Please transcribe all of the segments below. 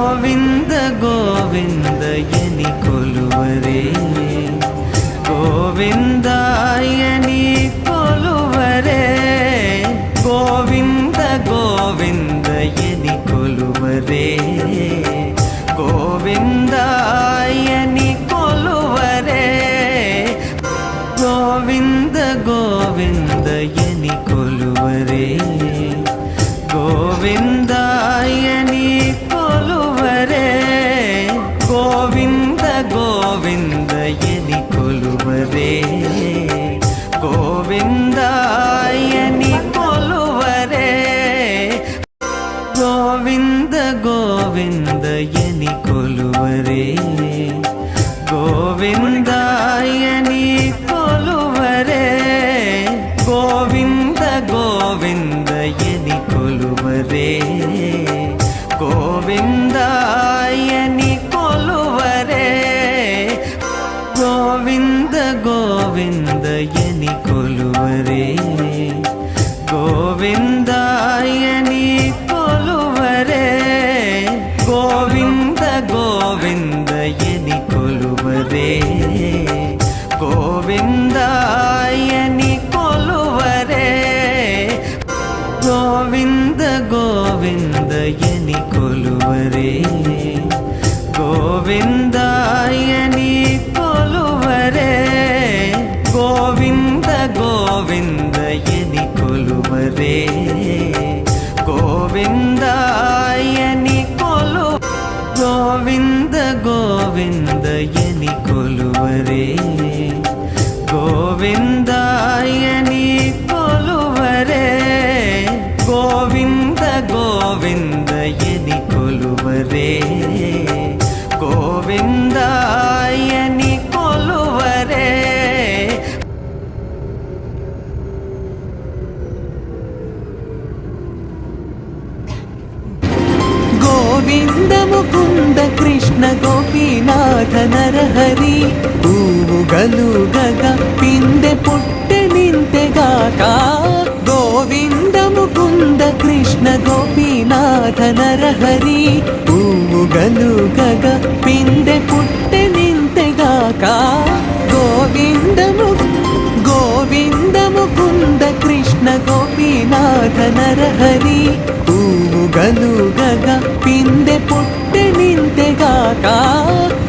ಗೋವಿಂದ ಗೋವಿಂದ ಎನಿ ಕೊಲುವರೆ ಗೋವಿಂದಾಯನಿ ಕೊಲುವರೆ ಗೋವಿಂದ ಗೋವಿಂದ ಎನಿ ಕೊಲುವರೆ ಗೋವಿಂದಾಯನಿ ಕೊಲುವರೆ ಗೋವಿಂದ ಗೋವಿಂದ ಎನಿ ಕೊಲುವರೆ ಗೋವಿಂದಾಯನಿ ಕೊಲುವರೆ ಗೋವಿಂದ ಗೋವಿಂದ ಎನಿ ಕೊಲುವರೆ ಗೋವಿಂದಾಯನಿ ಕೊಲುವರೆ ಗೋವಿಂದ ಗೋವಿಂದ ಎನಿ ಕೊಲುವರೆ ಗೋವಿಂದಾಯನಿ ಕೊಲುವರೆ ಗೋವಿಂದ ಗೋವಿಂದ ಎನಿ ಕೊಲುವರೆ ಗೋವಿಂದಾಯನಿ ಕೊಲುವರೆ ಗೋವಿಂದ ಗೋವಿಂದ ಎನಿ ಕೊಲುವರೆ ಗೋವಿಂದಾಯನಿ ಕೊಲುವರೆ ಗೋವಿಂದ ಗೋವಿಂದ ಎನಿ ಕೊಲುವರೆ ಗೋವಿಂದಾಯನಿ ಕೊಲುವರೆ ಗೋವಿಂದ ಗೋವಿಂದ ಎನಿ ಕೊಲುವರೆ ಗೋವಿಂದಾಯನಿ ಕೊಲುವರೆ ಗೋವಿಂದ ಗೋವಿಂದ ಎನಿ ಕೊಲುವರೆ ಗೋವಿಂದಾಯನಿ ಕೊಲು ಗೋವಿಂದ ಗೋವಿಂದ ಎನಿ ಕೊಲುವರೆ ಗೋವಿಂದಾಯನಿ ಕೊಲುವರೆ ಗೋವಿಂದ ಗೋವಿಂದ ಎನಿ ಕೊಲುವರೆ ಗೋವಿಂದಾಯನಿ ಕೊಲುವರೆ ಗೋವಿಂದ ಮುಕುಂದ ಕೃಷ್ಣ ಗೋಪಿನಾಥ ನರಹರಿ ಹೂವುಗಳು ಗಗ ಪಿಂದೆ ಪುಟ್ಟೆ ನಿಂತೆಗಾಕ ಗೋವಿಂದ ಮುಕುಂದ ಕೃಷ್ಣ ಗೋಪಿನಾಥ ನರಹರಿ ಹೂವುಗಳು ಗಗ ಪಿಂದೆ ಪುಟ್ಟೆ ನಿಂತೆಗಾಕ ಗೋವಿಂದ ಮುಕುಂದ ಕೃಷ್ಣ ಗೋಪಿನಾಥ ನರಹರಿ ಹೂವುಗಳು ಗಗ ಪಿಂದೆ ಪುಟ್ಟೆ ನಿಂತೆಗಾಕ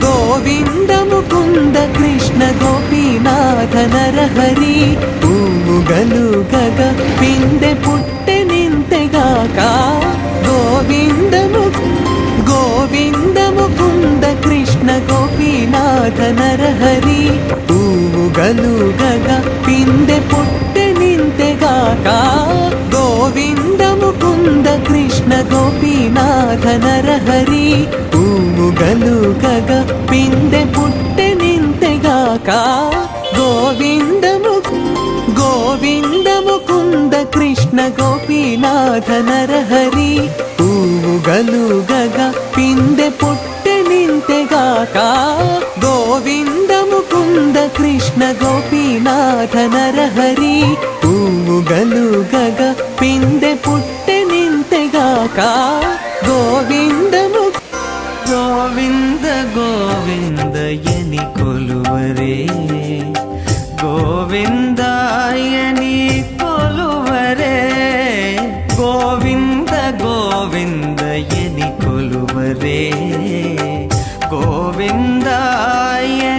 ಗೋವಿಂದ ಮುಕುಂದ ಕೃಷ್ಣ ಗೋಪಿನಾಥ ನರಹರಿ ಹೂವುಗಳು ಗಗ ಪಿಂದೆ ಪುಟ್ಟೆ ನಿಂತೆಗಾಕ ಗೋವಿಂದ ಮುಕುಂದ ಕೃಷ್ಣ ಗೋಪಿನಾಥ ನರಹರಿ ಹೂವುಗಳು ಗಗ ಪಿಂದೆ ಪುಟ್ಟೆ ನಿಂತೆಗಾಕ ಗೋವಿಂದ ಮುಕುಂದ ಕೃಷ್ಣ ಗೋಪಿನಾಥ ನರಹರಿ ಹೂವುಗಳು ಗಗ ಪಿಂದೆ ಪುಟ್ಟೆ ನಿಂತೆಗಾಕ ಗೋವಿಂದ ಮುಕುಂದ ಕೃಷ್ಣ ಗೋಪಿನಾಥ ನರಹರಿ ಹೂವುಗಳು ಗಗ ಪಿಂದೆ ಪುಟ್ಟೆ ನಿಂತೆಗಾಕ ಗೋವಿಂದ ಮುಕುಂದ ಕೃಷ್ಣ ಗೋಪಿನಾಥ ನರಹರಿ ಹೂವುಗಳು ಗಗ ಪಿಂದೆ ಪುಟ್ಟೆ ನಿಂತೆಗಾಕ ಗೋವಿಂದ ಗೋವಿಂದ ಎನಿ ಕೊಲುವರೆ ಗೋವಿಂದಾಯನಿ ಕೊಲುವರೆ ಗೋವಿಂದ ಗೋವಿಂದ ಎನಿ ಕೊಲುವರೆ ಗೋವಿಂದಾಯನಿ